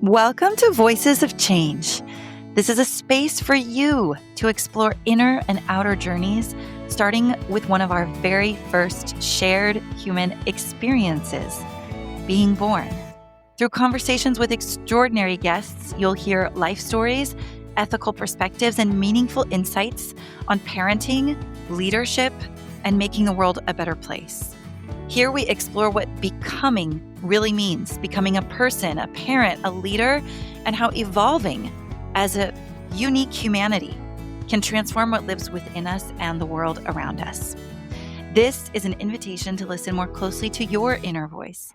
Welcome to Voices of Change. This is a space for you to explore inner and outer journeys, starting with one of our very first shared human experiences, being born. Through conversations with extraordinary guests, you'll hear life stories, ethical perspectives, and meaningful insights on parenting, leadership, and making the world a better place. Here we explore what becoming really means, becoming a person, a parent, a leader, and how evolving as a unique humanity can transform what lives within us and the world around us. This is an invitation to listen more closely to your inner voice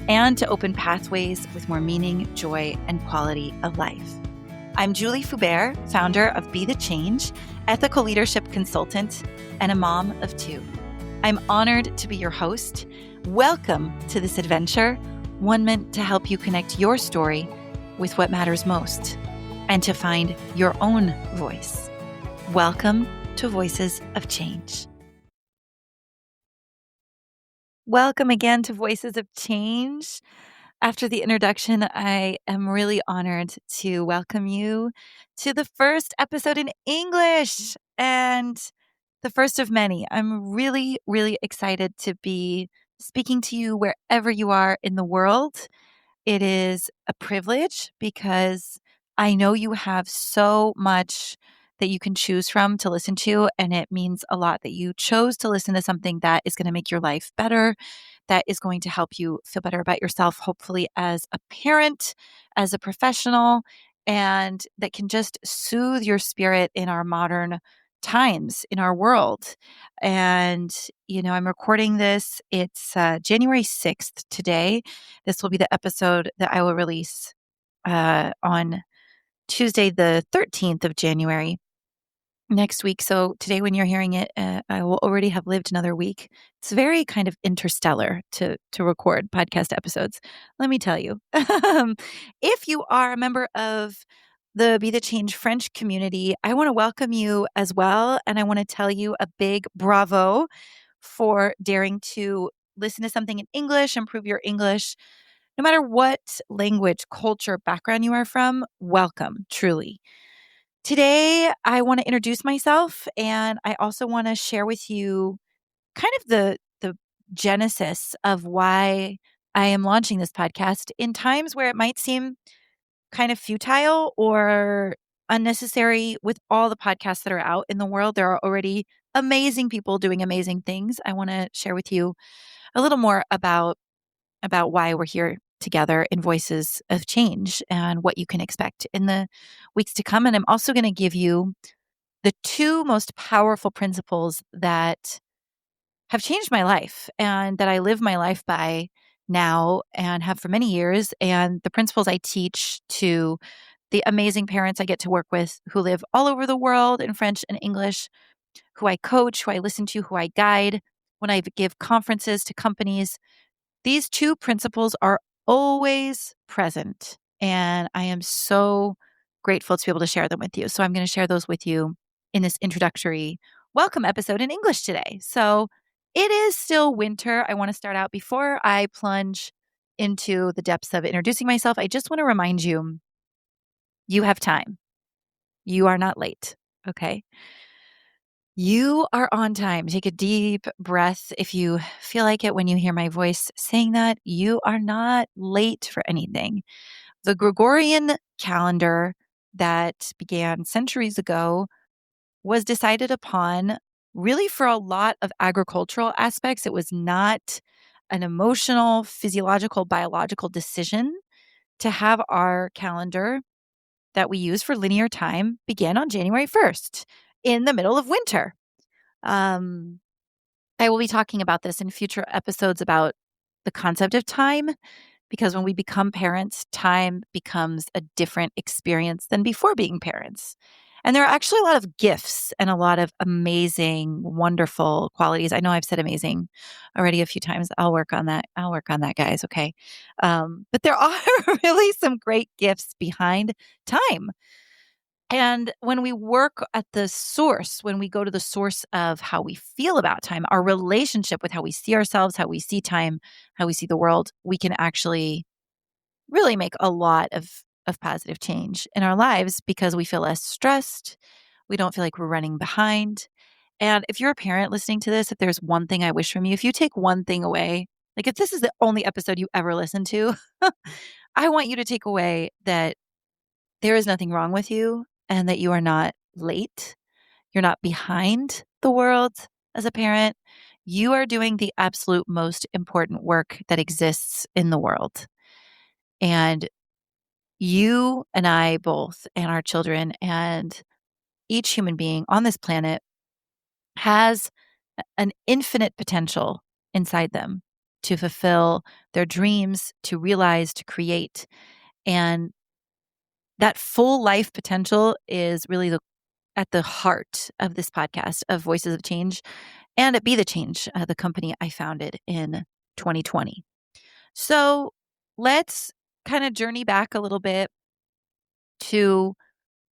and to open pathways with more meaning, joy, and quality of life. I'm Julie Foubert, founder of Be the Change, ethical leadership consultant, and a mom of two. I'm honored to be your host. Welcome to this adventure, one meant to help you connect your story with what matters most and to find your own voice. Welcome to Voices of Change. Welcome again to Voices of Change. After the introduction, I am really honored to welcome you to the first episode in English and the first of many. I'm really, really excited to be speaking to you wherever you are in the world. It is a privilege because I know you have so much that you can choose from to listen to, and it means a lot that you chose to listen to something that is going to make your life better, that is going to help you feel better about yourself, hopefully as a parent, as a professional, and that can just soothe your spirit in our modern times in our world. And, I'm recording this. It's January 6th today. This will be the episode that I will release on Tuesday, the 13th of January next week. So today, when you're hearing it, I will already have lived another week. It's very kind of interstellar to record podcast episodes, let me tell you. If you are a member of the Be the Change French community, I want to welcome you as well. And I want to tell you a big bravo for daring to listen to something in English, improve your English. No matter what language, culture, background you are from, welcome, truly. Today, I want to introduce myself, and I also want to share with you kind of the genesis of why I am launching this podcast in times where it might seem kind of futile or unnecessary. With all the podcasts that are out in the world, there are already amazing people doing amazing things. I want to share with you a little more about why we're here together in Voices of Change and what you can expect in the weeks to come. And I'm also going to give you the two most powerful principles that have changed my life and that I live my life by now and have for many years. And the principles I teach to the amazing parents I get to work with who live all over the world in French and English, who I coach, who I listen to, who I guide when I give conferences to companies. These two principles are always present, and I am so grateful to be able to share them with you. So I'm going to share those with you in this introductory welcome episode in English today. So it is still winter. I want to start out before I plunge into the depths of introducing myself. I just want to remind you, you have time. You are not late, okay? You are on time. Take a deep breath if you feel like it when you hear my voice saying that. You are not late for anything. The Gregorian calendar that began centuries ago was decided upon really for a lot of agricultural aspects. It was not an emotional, physiological, biological decision to have our calendar that we use for linear time begin on January 1st in the middle of winter. I will be talking about this in future episodes about the concept of time, because when we become parents, time becomes a different experience than before being parents. And there are actually a lot of gifts and a lot of amazing, wonderful qualities. I know I've said amazing already a few times. I'll work on that. Guys. Okay. But there are really some great gifts behind time. And when we work at the source, when we go to the source of how we feel about time, our relationship with how we see ourselves, how we see time, how we see the world, we can actually really make a lot of of positive change in our lives because we feel less stressed. We don't feel like we're running behind. And if you're a parent listening to this, if there's one thing I wish from you, if you take one thing away, like if this is the only episode you ever listen to, I want you to take away that there is nothing wrong with you and that you are not late. You're not behind the world as a parent. You are doing the absolute most important work that exists in the world. And you and I both, and our children, and each human being on this planet has an infinite potential inside them to fulfill their dreams, to realize, to create. And that full life potential is really at the heart of this podcast of Voices of Change and at Be the Change, the company I founded in 2020. So let's kind of journey back a little bit to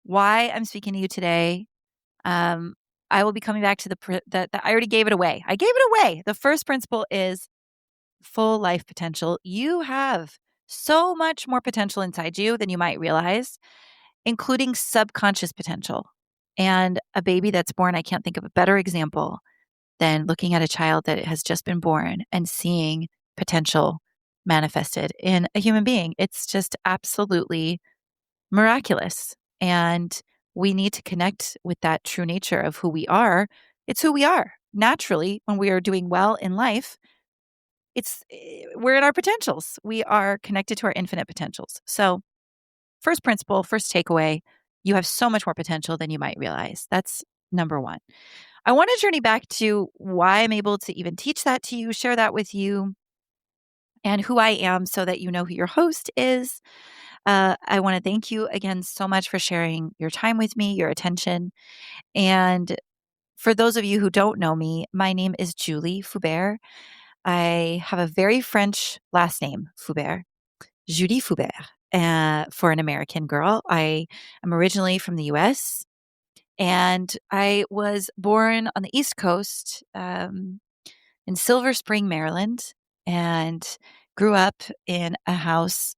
why I'm speaking to you today. I will be coming back to I already gave it away. I gave it away. The first principle is full life potential. You have so much more potential inside you than you might realize, including subconscious potential. And a baby that's born, I can't think of a better example than looking at a child that has just been born and seeing potential manifested in a human being. It's just absolutely miraculous. And we need to connect with that true nature of who we are. It's who we are. Naturally, when we are doing well in life, we're at our potentials. We are connected to our infinite potentials. So, first principle, first takeaway, you have so much more potential than you might realize. That's number one. I want to journey back to why I'm able to even teach that to you, share that with you, and who I am so that you know who your host is. I want to thank you again so much for sharing your time with me, your attention. And for those of you who don't know me, my name is Julie Foubert. I have a very French last name, Foubert, Julie Foubert, for an American girl. I am originally from the US, and I was born on the East Coast in Silver Spring, Maryland, and grew up in a house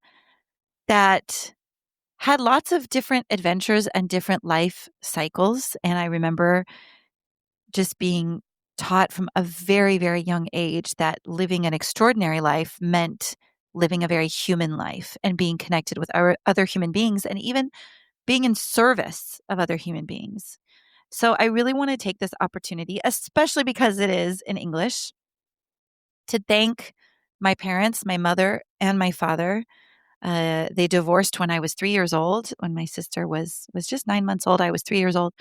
that had lots of different adventures and different life cycles. And I remember just being taught from a very, very young age that living an extraordinary life meant living a very human life and being connected with our other human beings and even being in service of other human beings. So I really want to take this opportunity, especially because it is in English, to thank my parents, my mother and my father. They divorced when I was 3 years old. When my sister was just 9 months old, I was 3 years old.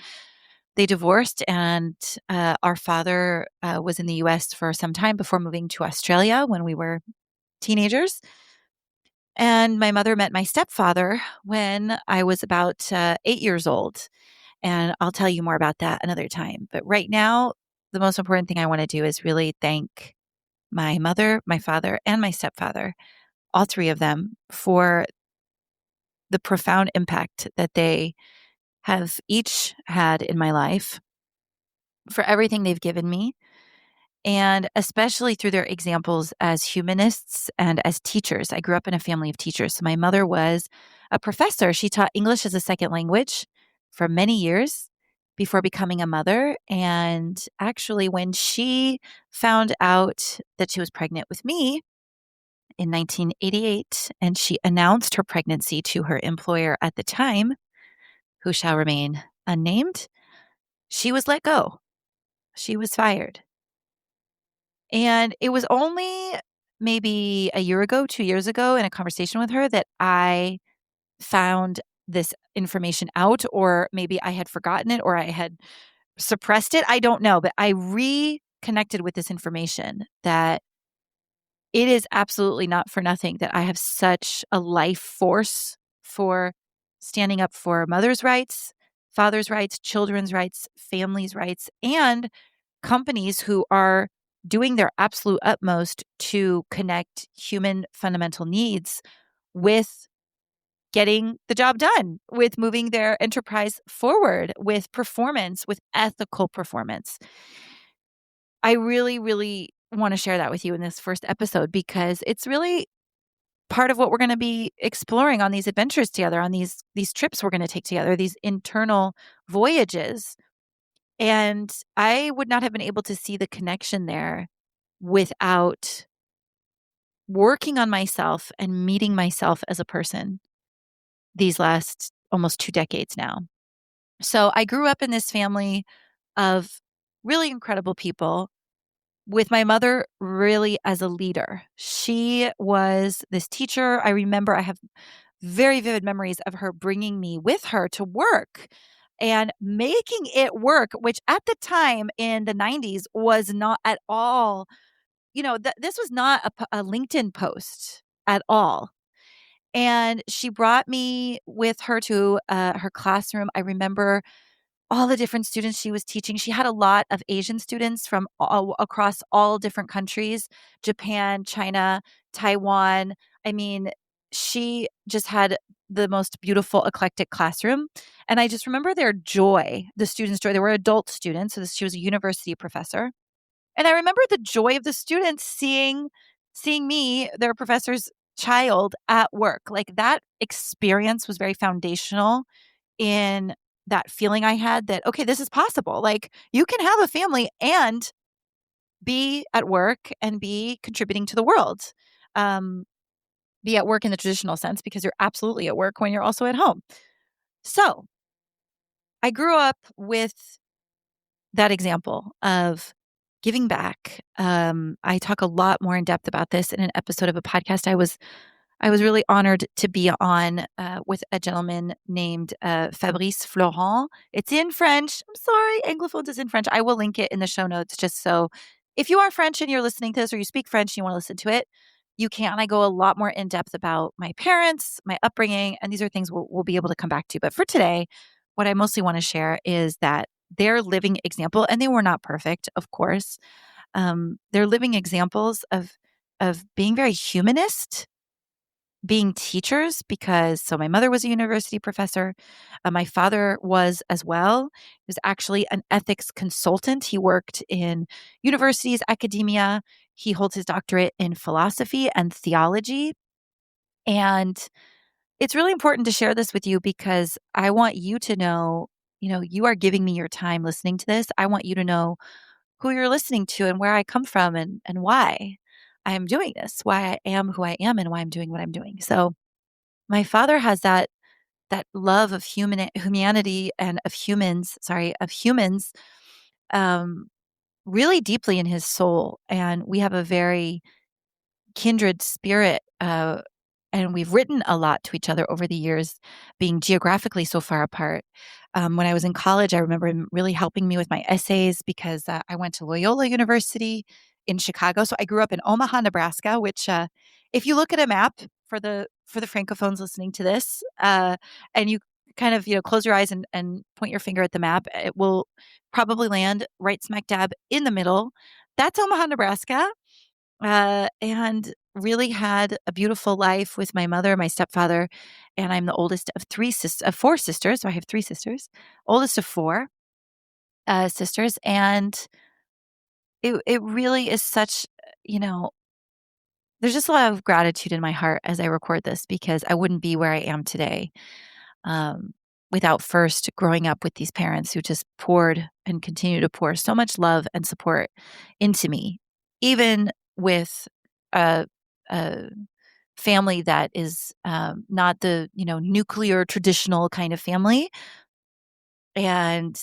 They divorced, and our father was in the U.S. for some time before moving to Australia when we were teenagers. And my mother met my stepfather when I was about 8 years old. And I'll tell you more about that another time. But right now, the most important thing I want to do is really thank my mother, my father, and my stepfather, all three of them, for the profound impact that they have each had in my life, for everything they've given me, and especially through their examples as humanists and as teachers. I grew up in a family of teachers. So my mother was a professor. She taught English as a second language for many years before becoming a mother. And actually, when she found out that she was pregnant with me in 1988, and she announced her pregnancy to her employer at the time, who shall remain unnamed, she was let go. She was fired. And it was only maybe a year ago, 2 years ago, in a conversation with her that I found this information out, or maybe I had forgotten it or I had suppressed it. I don't know, but I reconnected with this information that it is absolutely not for nothing that I have such a life force for standing up for mothers' rights, fathers' rights, children's rights, families' rights, and companies who are doing their absolute utmost to connect human fundamental needs with getting the job done, with moving their enterprise forward, with performance, with ethical performance. I really, really want to share that with you in this first episode because it's really part of what we're going to be exploring on these adventures together, on these trips we're going to take together, these internal voyages. And I would not have been able to see the connection there without working on myself and meeting myself as a person these last almost 2 decades now. So I grew up in this family of really incredible people, with my mother really as a leader. She was this teacher. I remember I have very vivid memories of her bringing me with her to work and making it work, which at the time in the 90s was not at all, this was not a LinkedIn post at all. And she brought me with her to her classroom. I remember all the different students she was teaching. She had a lot of Asian students from all across all different countries, Japan, China, Taiwan. I mean, she just had the most beautiful eclectic classroom. And I just remember their joy, the students' joy. They were adult students. So she was a university professor. And I remember the joy of the students seeing me, their professor's child, at work. Like, that experience was very foundational in that feeling I had that, okay, this is possible. Like, you can have a family and be at work and be contributing to the world. Um, be at work in the traditional sense, because you're absolutely at work when you're also at home. So I grew up with that example of giving back. I talk a lot more in depth about this in an episode of a podcast I was really honored to be on with a gentleman named Fabrice Florent. It's in French. I'm sorry, Anglophones is in French. I will link it in the show notes, just so if you are French and you're listening to this, or you speak French and you want to listen to it, you can. I go a lot more in depth about my parents, my upbringing, and these are things we'll be able to come back to. But for today, what I mostly want to share is that their living example, and they were not perfect, of course. They're living examples of being very humanist, being teachers, because so my mother was a university professor. My father was as well. He was actually an ethics consultant. He worked in universities, academia. He holds his doctorate in philosophy and theology. And it's really important to share this with you, because I want you to know, you are giving me your time listening to this. I want you to know who you're listening to and where I come from, and why I am doing this, why I am who I am, and why I'm doing what I'm doing. So my father has that love of humanity and of humans, um, really deeply in his soul, and we have a very kindred spirit. And we've written a lot to each other over the years, being geographically so far apart. When I was in college, I remember him really helping me with my essays, because I went to Loyola University in Chicago. So I grew up in Omaha, Nebraska, which, if you look at a map for the francophones listening to this, and you kind of close your eyes and point your finger at the map, it will probably land right smack dab in the middle. That's Omaha, Nebraska. And really had a beautiful life with my mother, my stepfather, and I'm the oldest of four sisters. So I have three sisters, oldest of four sisters, and it really is such, you know, there's just a lot of gratitude in my heart as I record this, because I wouldn't be where I am today um, without first growing up with these parents who just poured and continue to pour so much love and support into me, even with a, a family that is not the nuclear traditional kind of family. And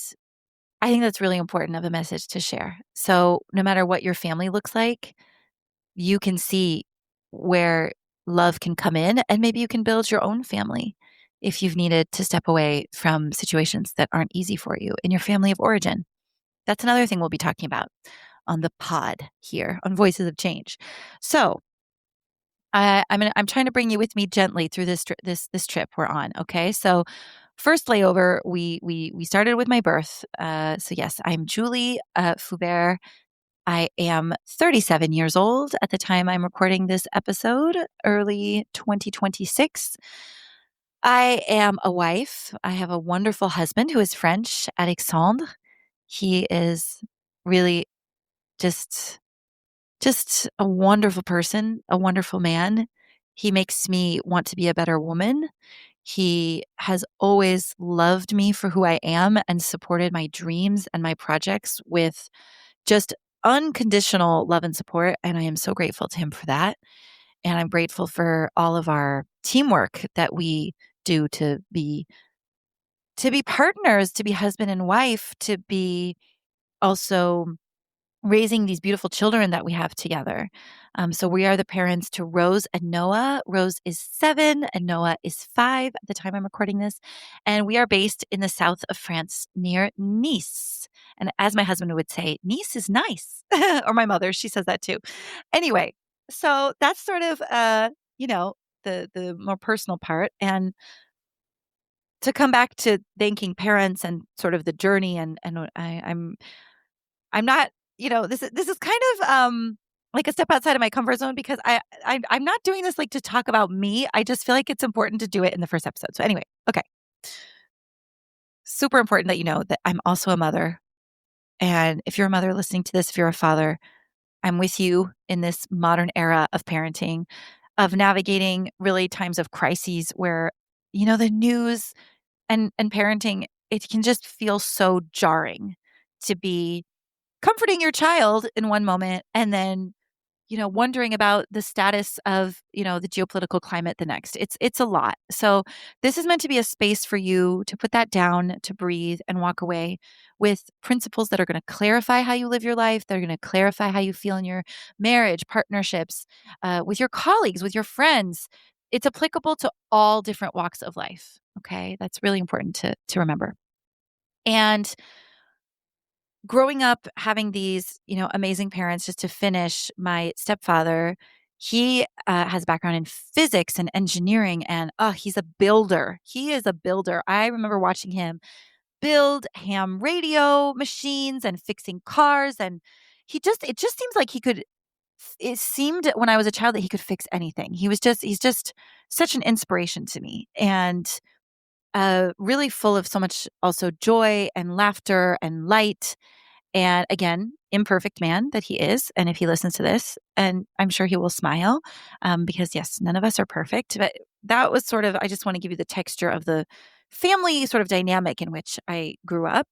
I think that's really important of a message to share. So no matter what your family looks like, you can see where love can come in, and maybe you can build your own family if you've needed to step away from situations that aren't easy for you in your family of origin. That's another thing we'll be talking about on the pod here on Voices of Change. So I'm trying to bring you with me gently through this trip we're on. Okay, so first layover, we started with my birth. So yes, I'm Julie Foubert. I am 37 years old at the time I'm recording this episode, early 2026. I am a wife. I have a wonderful husband who is French, Alexandre. He is really just a wonderful person, a wonderful man. He makes me want to be a better woman. He has always loved me for who I am and supported my dreams and my projects with just unconditional love and support. And I am so grateful to him for that. And I'm grateful for all of our teamwork that we do to be partners, to be husband and wife, to be also raising these beautiful children that we have together. So we are the parents to Rose and Noah. Rose is 7 and Noah is 5 at the time I'm recording this. And we are based in the south of France near Nice. And as my husband would say, Nice is nice. Or my mother, she says that too. Anyway, so that's sort of you know, the more personal part. And to come back to thanking parents and sort of the journey and I'm not, this is kind of like a step outside of my comfort zone because I'm not doing this like to talk about me. I just feel like it's important to do it in the first episode. So anyway, okay. Super important that you know that I'm also a mother. And if you're a mother listening to this, if you're a father, I'm with you in this modern era of parenting, of navigating really times of crises where, the news and parenting, it can just feel so jarring to be comforting your child in one moment and then, wondering about the status of, the geopolitical climate the next. It's a lot. So this is meant to be a space for you to put that down, to breathe and walk away with principles that are going to clarify how you live your life. They're going to clarify how you feel in your marriage, partnerships, with your colleagues, with your friends. It's applicable to all different walks of life. Okay. That's really important to remember. And growing up having these, amazing parents, just to finish, my stepfather, he has a background in physics and engineering, and he's a builder. He is a builder. I remember watching him build ham radio machines and fixing cars, and it just seems like he could. It seemed when I was a child that he could fix anything. He's just such an inspiration to me, and really full of so much also joy and laughter and light. And again, imperfect man that he is. And if he listens to this, and I'm sure he will smile, because yes, none of us are perfect. But that was sort of, I just want to give you the texture of the family sort of dynamic in which I grew up.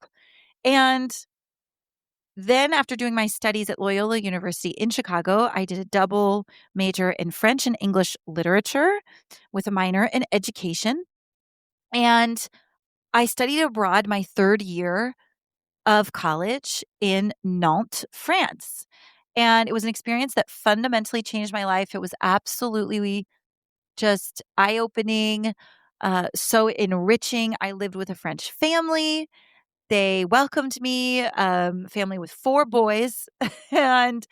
And then after doing my studies at Loyola University in Chicago, I did a double major in French and English literature with a minor in education. And I studied abroad my third year of college in Nantes, France. And it was an experience that fundamentally changed my life. It was absolutely just eye opening, so enriching. I lived with a French family. They welcomed me, family with 4 boys, and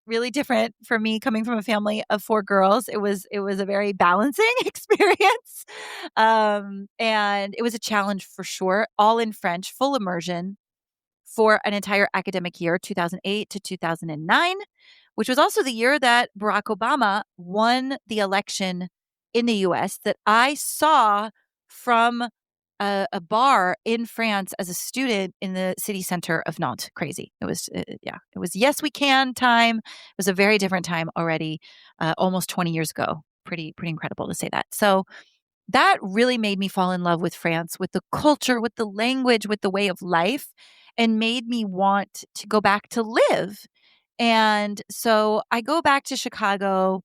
really different for me coming from a family of 4 girls. It was a very balancing experience, and it was a challenge for sure. All in French, full immersion for an entire academic year, 2008 to 2009, which was also the year that Barack Obama won the election in the US, that I saw from a bar in France as a student in the city center of Nantes. Crazy. It was, yeah, it was yes, we can time. It was a very different time already, almost 20 years ago. Pretty incredible to say that. So that really made me fall in love with France, with the culture, with the language, with the way of life, and made me want to go back to live. And so I go back to Chicago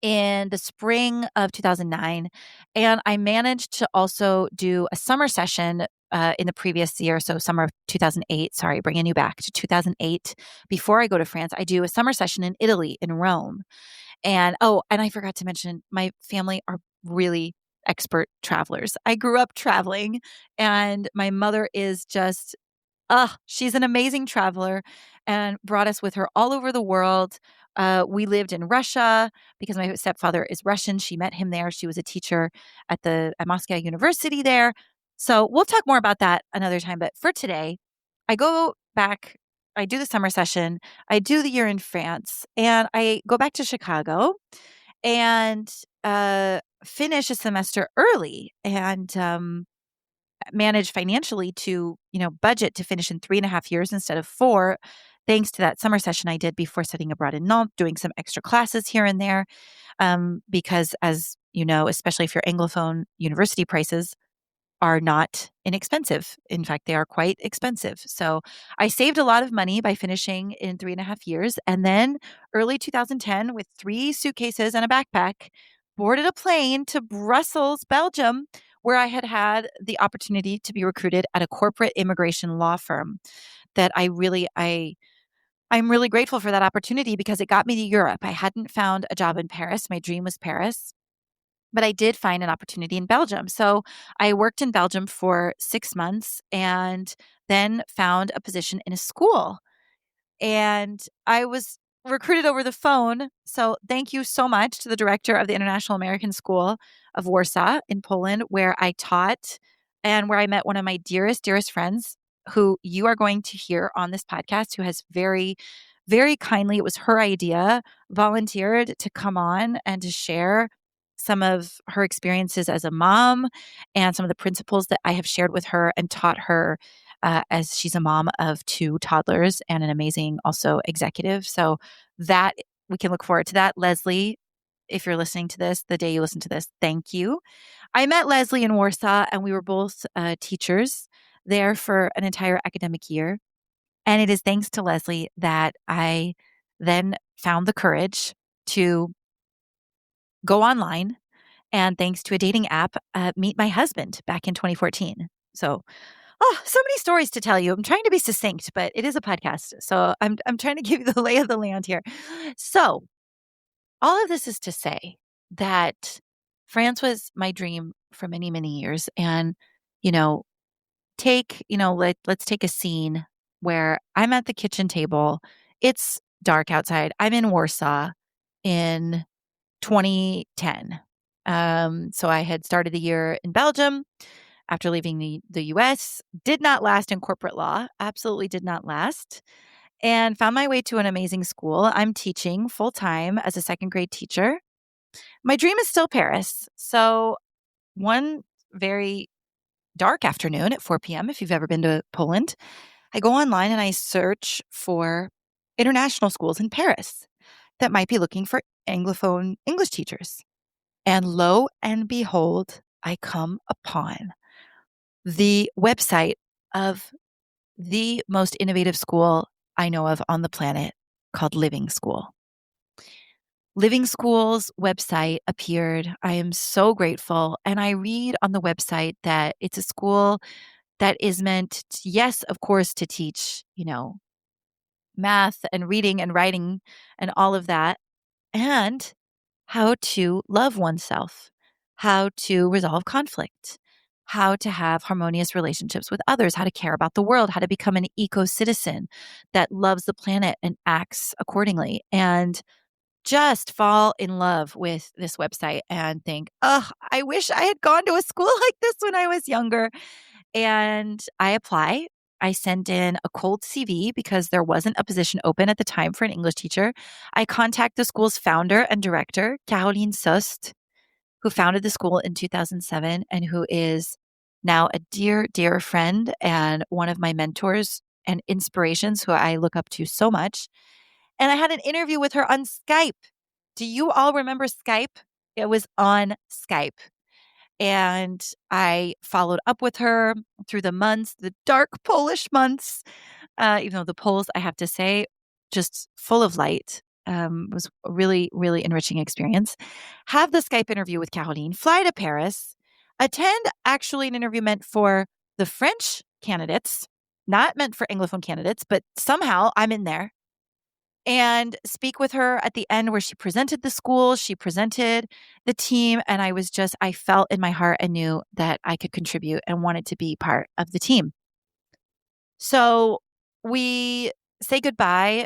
in the spring of 2009, and I managed to also do a summer session in the previous year. So summer of 2008, sorry, bringing you back to 2008. Before I go to France, I do a summer session in Italy, in Rome. And and I forgot to mention, my family are really expert travelers. I grew up traveling, and my mother is just, she's an amazing traveler and brought us with her all over the world. We lived in Russia because my stepfather is Russian. She met him there. She was a teacher at Moscow University there. So we'll talk more about that another time. But for today, I go back, I do the summer session, I do the year in France, and I go back to Chicago and finish a semester early and manage financially to, budget to finish in 3.5 years instead of 4. thanks to that summer session I did before studying abroad in Nantes, doing some extra classes here and there, because as you know, especially if you're Anglophone, university prices are not inexpensive. In fact, they are quite expensive. So I saved a lot of money by finishing in 3.5 years. And then early 2010, with 3 suitcases and a backpack, boarded a plane to Brussels, Belgium, where I had the opportunity to be recruited at a corporate immigration law firm that I'm really grateful for that opportunity because it got me to Europe. I hadn't found a job in Paris. My dream was Paris. But I did find an opportunity in Belgium. So I worked in Belgium for 6 months and then found a position in a school. And I was recruited over the phone. So thank you so much to the director of the International American School of Warsaw in Poland, where I taught and where I met one of my dearest, dearest friends who you are going to hear on this podcast, who has very, very kindly, it was her idea, volunteered to come on and to share some of her experiences as a mom and some of the principles that I have shared with her and taught her as she's a mom of 2 toddlers and an amazing also executive. So that we can look forward to that. Leslie, if you're listening to this, the day you listen to this, thank you. I met Leslie in Warsaw and we were both teachers there for an entire academic year. And it is thanks to Leslie that I then found the courage to go online and thanks to a dating app, meet my husband back in 2014. So, so many stories to tell you. I'm trying to be succinct, but it is a podcast. So I'm trying to give you the lay of the land here. So all of this is to say that France was my dream for many, many years. And, you know, let's take a scene where I'm at the kitchen table. It's dark outside. I'm in Warsaw in 2010. So I had started the year in Belgium after leaving the US, did not last in corporate law, absolutely did not last, and found my way to an amazing school. I'm teaching full time as a second grade teacher. My dream is still Paris. So one very dark afternoon at 4 p.m., if you've ever been to Poland, I go online and I search for international schools in Paris that might be looking for Anglophone English teachers. And lo and behold, I come upon the website of the most innovative school I know of on the planet called Living School. Living School's website appeared. I am so grateful. And I read on the website that it's a school that is meant, yes, of course, to teach, math and reading and writing and all of that, and how to love oneself, how to resolve conflict, how to have harmonious relationships with others, how to care about the world, how to become an eco-citizen that loves the planet and acts accordingly. And just fall in love with this website and think, oh, I wish I had gone to a school like this when I was younger. And I apply. I send in a cold CV because there wasn't a position open at the time for an English teacher. I contact the school's founder and director, Caroline Sost, who founded the school in 2007 and who is now a dear, dear friend and one of my mentors and inspirations who I look up to so much. And I had an interview with her on Skype. Do you all remember Skype? It was on Skype. And I followed up with her through the months, the dark Polish months, even though the Poles, I have to say, just full of light. Was a really, really enriching experience. Have the Skype interview with Caroline, fly to Paris, attend actually an interview meant for the French candidates, not meant for Anglophone candidates, but somehow I'm in there. And speak with her at the end where she presented the school, she presented the team, and I felt in my heart and knew that I could contribute and wanted to be part of the team. So we say goodbye.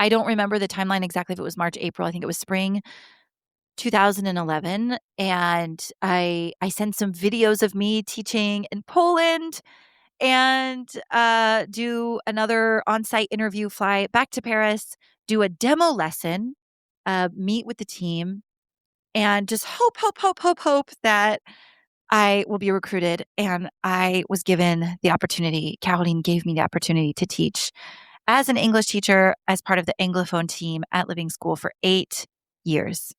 I don't remember the timeline exactly if it was March, April. I think it was spring 2011. And I sent some videos of me teaching in Poland and do another on-site interview, fly back to Paris, do a demo lesson, meet with the team, and just hope that I will be recruited, and I was given the opportunity, Caroline gave me the opportunity to teach as an English teacher as part of the Anglophone team at Living School for 8 years.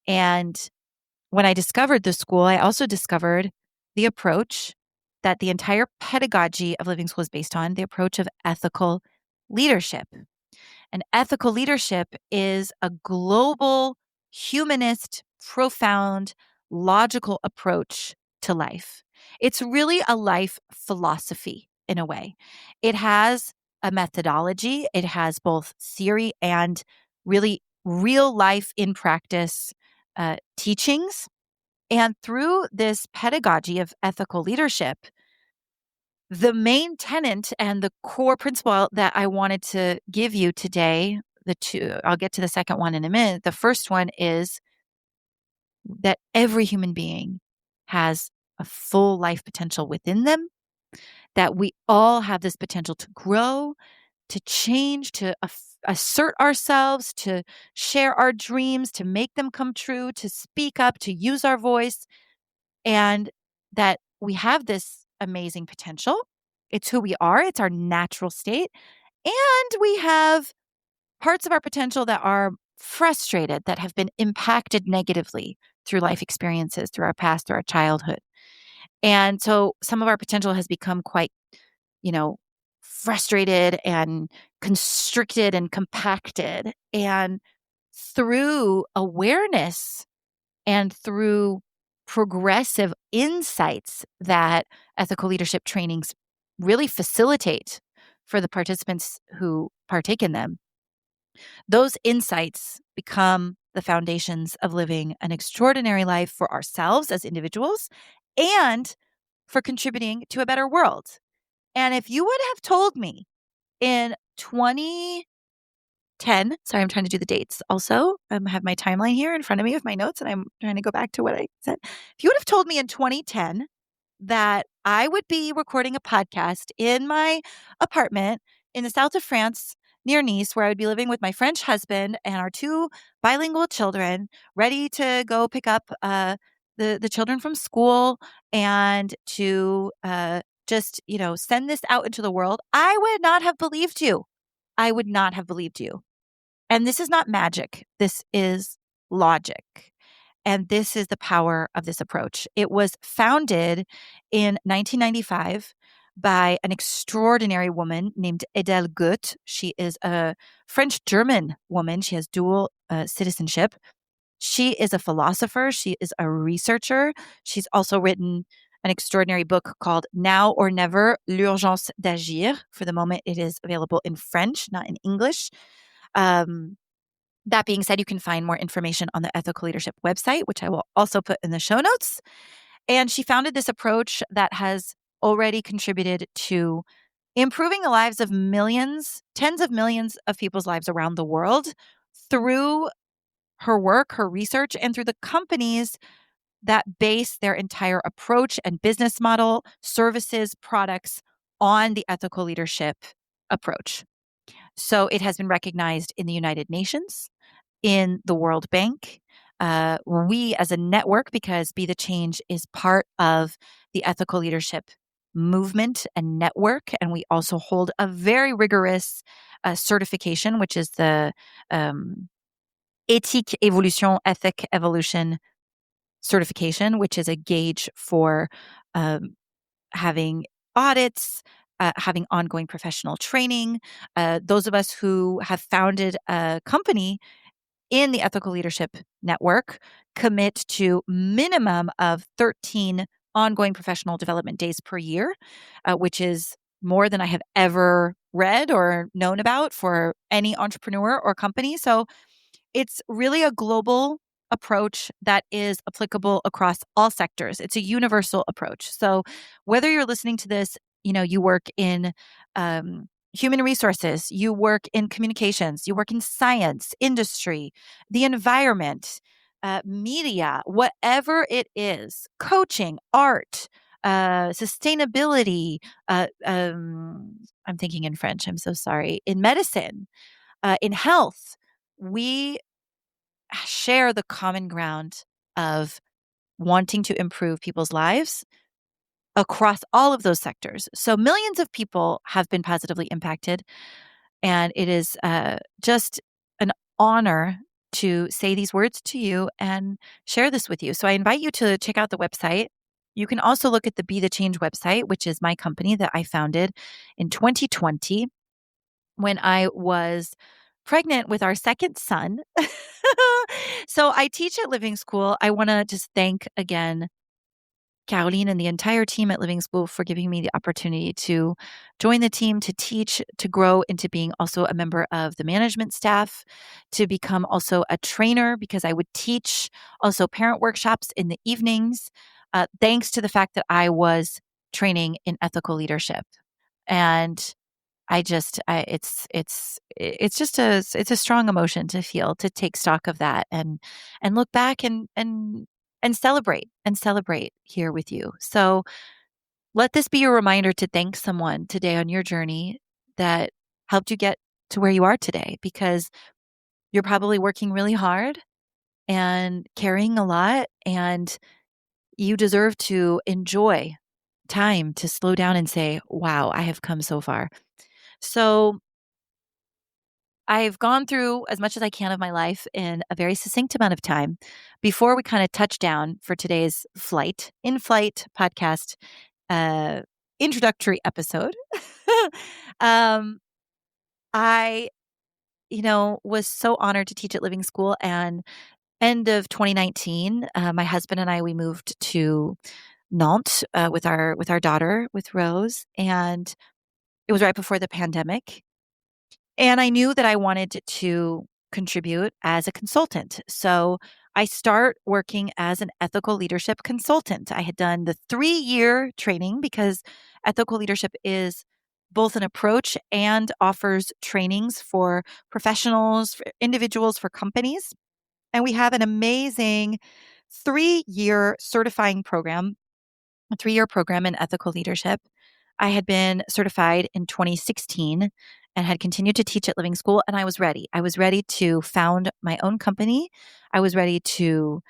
And when I discovered the school, I also discovered the approach that the entire pedagogy of Living School is based on, the approach of ethical leadership. And ethical leadership is a global, humanist, profound, logical approach to life. It's really a life philosophy in a way. It has a methodology, it has both theory and really real life in practice teachings. And through this pedagogy of ethical leadership, the main tenet and the core principle that I wanted to give you today, the two, I'll get to the second one in a minute. The first one is that every human being has a full life potential within them, that we all have this potential to grow, to change, to assert ourselves, to share our dreams, to make them come true, to speak up, to use our voice, and that we have this amazing potential. It's who we are, it's our natural state. And we have parts of our potential that are frustrated, that have been impacted negatively through life experiences, through our past, through our childhood. And so some of our potential has become quite, you know, frustrated and constricted and compacted. And through awareness and through progressive insights that ethical leadership trainings really facilitate for the participants who partake in them, those insights become the foundations of living an extraordinary life for ourselves as individuals and for contributing to a better world. And if you would have told me in 2010, sorry, I'm trying to do the dates also. I have my timeline here in front of me with my notes, and I'm trying to go back to what I said. If you would have told me in 2010 that I would be recording a podcast in my apartment in the south of France near Nice, where I would be living with my French husband and our two bilingual children, ready to go pick up the children from school and to just, send this out into the world, I would not have believed you. I would not have believed you. And this is not magic. This is logic. And this is the power of this approach. It was founded in 1995 by an extraordinary woman named Edel Gut. She is a French-German woman. She has dual citizenship. She is a philosopher. She is a researcher. She's also written an extraordinary book called Now or Never, L'Urgence d'Agir. For the moment, it is available in French, not in English. That being said, you can find more information on the Ethical Leadership website, which I will also put in the show notes. And she founded this approach that has already contributed to improving the lives of millions, tens of millions of people's lives around the world through her work, her research, and through the companies that base their entire approach and business model, services, products on the ethical leadership approach. So it has been recognized in the United Nations, in the World Bank. We as a network, because Be the Change is part of the ethical leadership movement and network, and we also hold a very rigorous certification, which is the Éthique Évolution, Ethic Evolution certification, which is a gauge for having audits, having ongoing professional training. Those of us who have founded a company in the Ethical Leadership Network commit to minimum of 13 ongoing professional development days per year, which is more than I have ever read or known about for any entrepreneur or company. So it's really a global approach that is applicable across all sectors. It's a universal approach. So whether you're listening to this, you work in human resources, you work in communications, you work in science, industry, the environment, media, whatever it is, coaching, art, sustainability, I'm thinking in French, I'm so sorry, in medicine, in health, we share the common ground of wanting to improve people's lives across all of those sectors. So millions of people have been positively impacted. And it is just an honor to say these words to you and share this with you. So I invite you to check out the website. You can also look at the Be the Change website, which is my company that I founded in 2020 when I was pregnant with our second son. So I teach at Living School. I want to just thank again Caroline and the entire team at Living School for giving me the opportunity to join the team, to teach, to grow into being also a member of the management staff, to become also a trainer because I would teach also parent workshops in the evenings, thanks to the fact that I was training in ethical leadership. And it's just it's a strong emotion to feel, to take stock of that and look back and celebrate here with you. So let this be your reminder to thank someone today on your journey that helped you get to where you are today, because you're probably working really hard and carrying a lot, and you deserve to enjoy time to slow down and say, wow, I have come so far. So I've gone through as much as I can of my life in a very succinct amount of time before we kind of touch down for today's in flight podcast uh, introductory episode. um, I, was so honored to teach at Living School, and end of 2019, my husband and I, we moved to Nantes with our daughter, with Rose, and it was right before the pandemic. And I knew that I wanted to contribute as a consultant. So I start working as an ethical leadership consultant. I had done the 3-year training because ethical leadership is both an approach and offers trainings for professionals, for individuals, for companies. And we have an amazing 3-year certifying program, a 3-year program in ethical leadership. I had been certified in 2016 and had continued to teach at Living School, and I was ready. I was ready to found my own company. I was ready to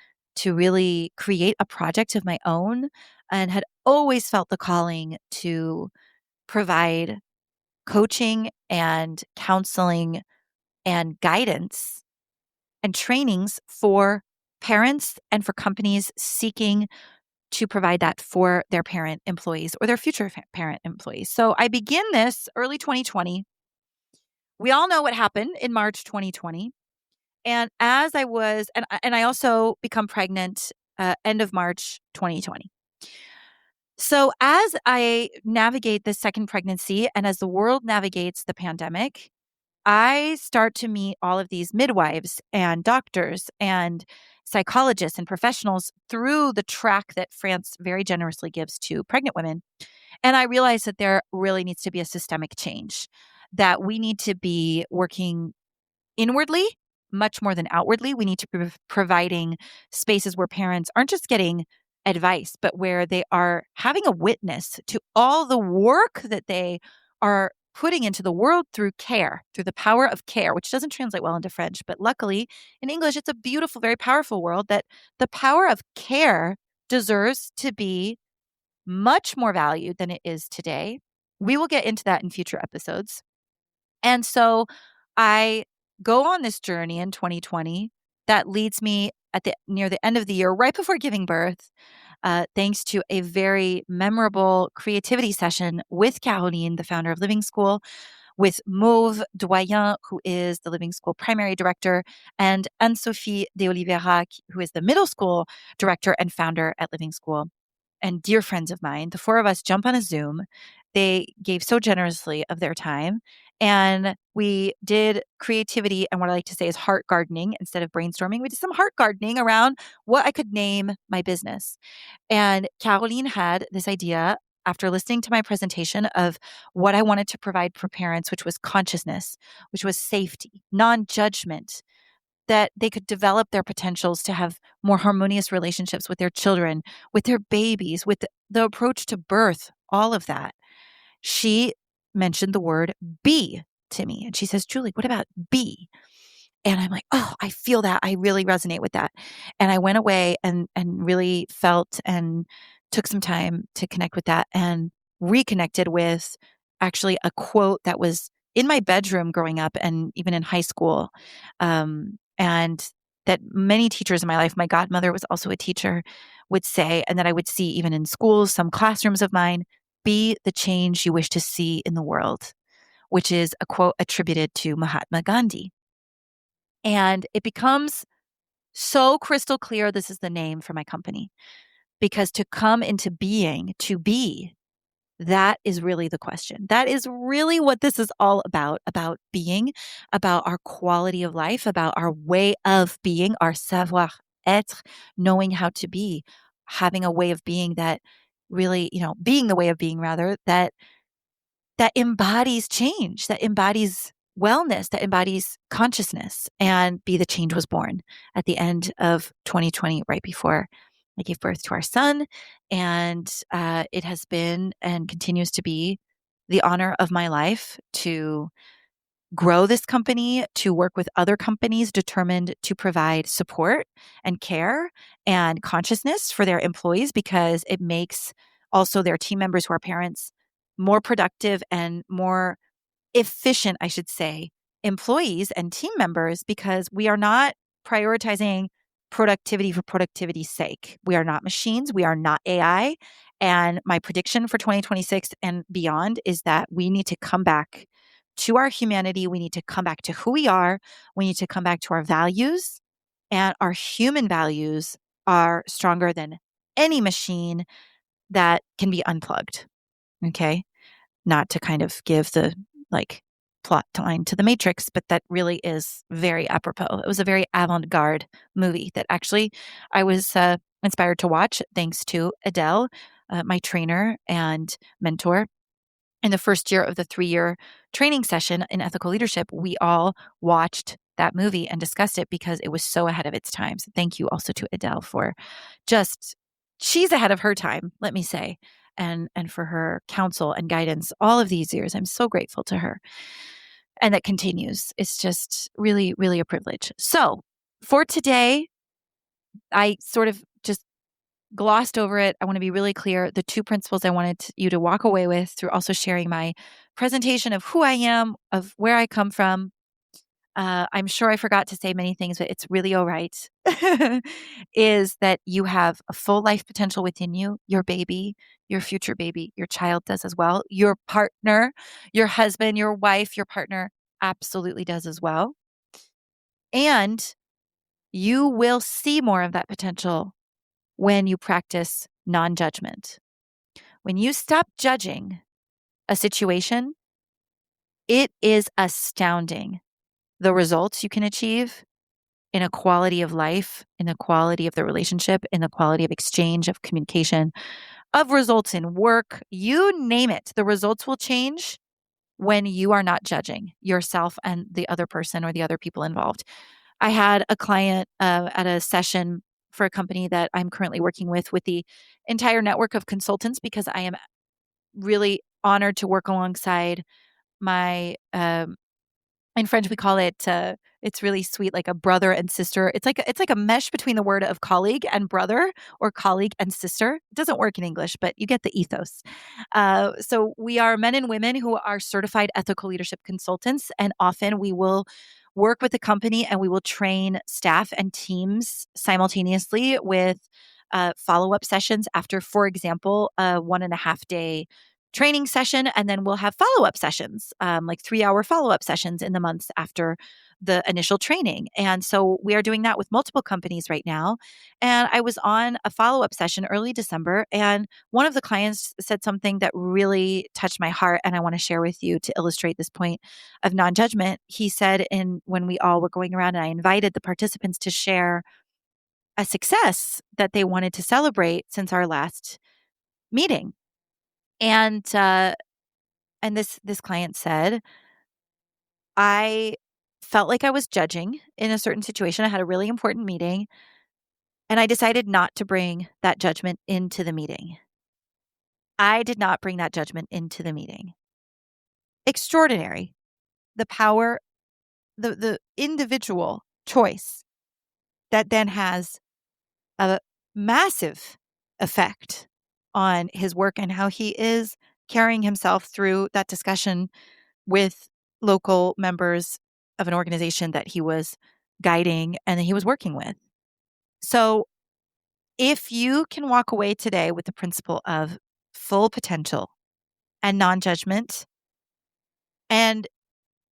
really create a project of my own, and had always felt the calling to provide coaching and counseling and guidance and trainings for parents and for companies seeking to provide that for their parent employees or their future parent employees. So I begin this early 2020. We all know what happened in March 2020. And as I was, and I also become pregnant end of March 2020. So as I navigate this second pregnancy and as the world navigates the pandemic, I start to meet all of these midwives and doctors and psychologists and professionals through the track that France very generously gives to pregnant women. And I realize that there really needs to be a systemic change, that we need to be working inwardly much more than outwardly. We need to be providing spaces where parents aren't just getting advice, but where they are having a witness to all the work that they are putting into the world through care, through the power of care, which doesn't translate well into French. But luckily in English, it's a beautiful, very powerful world, that the power of care deserves to be much more valued than it is today. We will get into that in future episodes. And so I go on this journey in 2020 that leads me near the end of the year, right before giving birth, thanks to a very memorable creativity session with Caroline, the founder of Living School, with Mauve Doyen, who is the Living School primary director, and Anne-Sophie de Oliveira, who is the middle school director and founder at Living School, and dear friends of mine. The four of us jump on a Zoom. They gave so generously of their time. And we did creativity and what I like to say is heart gardening instead of brainstorming. We did some heart gardening around what I could name my business. And Caroline had this idea after listening to my presentation of what I wanted to provide for parents, which was consciousness, which was safety, non-judgment, that they could develop their potentials to have more harmonious relationships with their children, with their babies, with the approach to birth, all of that. She mentioned the word be to me. And she says, Julie, what about be? And I'm like, oh, I feel that. I really resonate with that. And I went away and really felt and took some time to connect with that and reconnected with actually a quote that was in my bedroom growing up and even in high school. And that many teachers in my life, my godmother was also a teacher, would say, and that I would see even in schools, some classrooms of mine, be the change you wish to see in the world, which is a quote attributed to Mahatma Gandhi. And it becomes so crystal clear this is the name for my company. Because to come into being, to be, that is really the question. That is really what this is all about being, about our quality of life, about our way of being, our savoir être, knowing how to be, having a way of being that really, being the way of being rather, that embodies change, that embodies wellness, that embodies consciousness. And Be the Change was born at the end of 2020, right before I gave birth to our son. And it has been and continues to be the honor of my life to grow this company, to work with other companies determined to provide support and care and consciousness for their employees, because it makes also their team members who are parents more productive and more efficient, I should say, employees and team members, because we are not prioritizing productivity for productivity's sake. We are not machines. We are not AI. And my prediction for 2026 and beyond is that we need to come back to our humanity. We need to come back to who we are. We need to come back to our values. And our human values are stronger than any machine that can be unplugged. Okay. Not to kind of give the like plot line to the Matrix, but that really is very apropos. It was a very avant-garde movie that actually I was inspired to watch thanks to Adele, my trainer and mentor. In the first year of the 3-year training session in ethical leadership, we all watched that movie and discussed it because it was so ahead of its time. So thank you also to Adele for just, she's ahead of her time, let me say, and for her counsel and guidance all of these years. I'm so grateful to her. And that continues. It's just really, really a privilege. So for today, I sort of just glossed over it. I want to be really clear. The two principles I wanted you to walk away with through also sharing my presentation of who I am, of where I come from. I'm sure I forgot to say many things, but it's really all right. Is that you have a full life potential within you, your baby, your future baby, your child does as well. Your partner, your husband, your wife, your partner absolutely does as well. And you will see more of that potential when you practice non-judgment. When you stop judging a situation, it is astounding the results you can achieve in a quality of life, in the quality of the relationship, in the quality of exchange, of communication, of results in work, you name it. The results will change when you are not judging yourself and the other person or the other people involved. I had a client at a session for a company that I'm currently working with the entire network of consultants, because I am really honored to work alongside my in French we call it it's really sweet, like a brother and sister. It's like a mesh between the word of colleague and brother, or colleague and sister. It doesn't work in English, but you get the ethos. So we are men and women who are certified ethical leadership consultants, and often we will work with the company and we will train staff and teams simultaneously with follow-up sessions after, for example, a 1.5-day training session, and then we'll have follow-up sessions, like 3-hour follow-up sessions in the months after the initial training. And so we are doing that with multiple companies right now. And I was on a follow-up session early December, and one of the clients said something that really touched my heart, and I want to share with you to illustrate this point of non-judgment. He said, when we all were going around and I invited the participants to share a success that they wanted to celebrate since our last meeting. And this client said, I felt like I was judging in a certain situation. I had a really important meeting, and I decided not to bring that judgment into the meeting. I did not bring that judgment into the meeting. Extraordinary. The power the individual choice that then has a massive effect on his work and how he is carrying himself through that discussion with local members of an organization that he was guiding and that he was working with. So if you can walk away today with the principle of full potential and non-judgment, and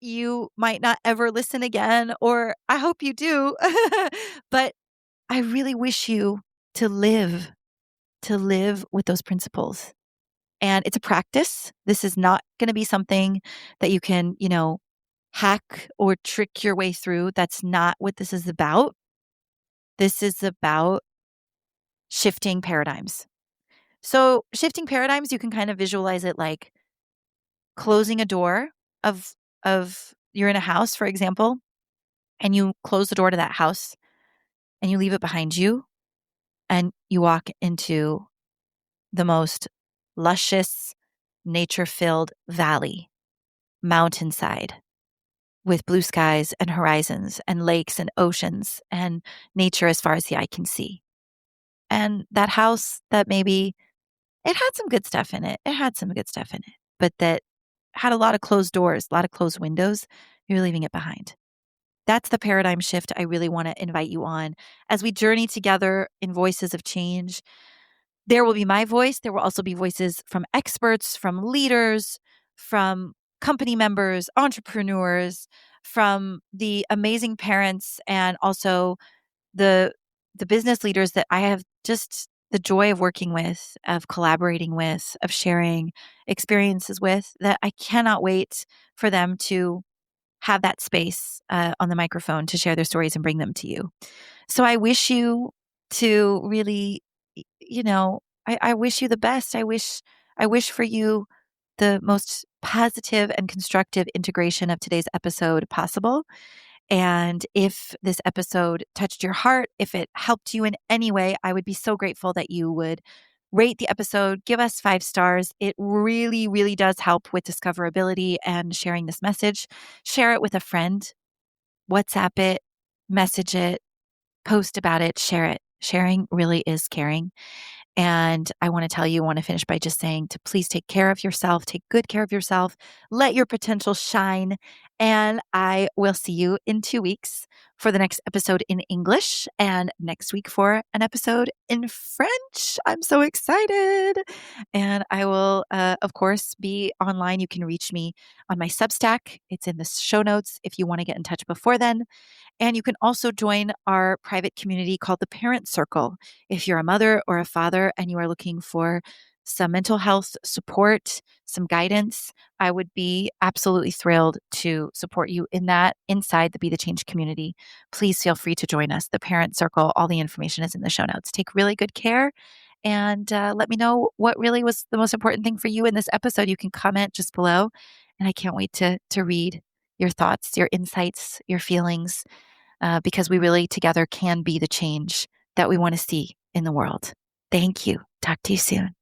you might not ever listen again, or I hope you do, but I really wish you to live with those principles. And it's a practice. This is not going to be something that you can, hack or trick your way through. That's not what this is about. This is about shifting paradigms. So, shifting paradigms, you can kind of visualize it like closing a door of you're in a house, for example, and you close the door to that house and you leave it behind you and you walk into the most luscious, nature-filled valley, mountainside with blue skies and horizons and lakes and oceans and nature as far as the eye can see. And that house that maybe it had some good stuff in it. It had some good stuff in it, but that had a lot of closed doors, a lot of closed windows. You're leaving it behind. That's the paradigm shift I really want to invite you on as we journey together in Voices of Change. There will be my voice. There will also be voices from experts, from leaders, from company members, entrepreneurs, from the amazing parents, and also the business leaders that I have just the joy of working with, of collaborating with, of sharing experiences with, that I cannot wait for them to have that space on the microphone to share their stories and bring them to you. So I wish you to really, I wish you the best. I wish for you the most positive and constructive integration of today's episode possible. And if this episode touched your heart, if it helped you in any way, I would be so grateful that you would rate the episode, give us 5 stars. It really, really does help with discoverability and sharing this message. Share it with a friend, WhatsApp it, message it, post about it, share it. Sharing really is caring. And I want to finish by just saying to please take care of yourself, take good care of yourself, let your potential shine. And I will see you in 2 weeks for the next episode in English and next week for an episode in French. I'm so excited. And I will, of course, be online. You can reach me on my Substack. It's in the show notes if you want to get in touch before then. And you can also join our private community called the Parent Circle. If you're a mother or a father and you are looking for some mental health support, some guidance, I would be absolutely thrilled to support you in that inside the Be the Change community. Please feel free to join us. The Parent Circle, all the information is in the show notes. Take really good care and let me know what really was the most important thing for you in this episode. You can comment just below. And I can't wait to read your thoughts, your insights, your feelings, because we really together can be the change that we want to see in the world. Thank you. Talk to you soon.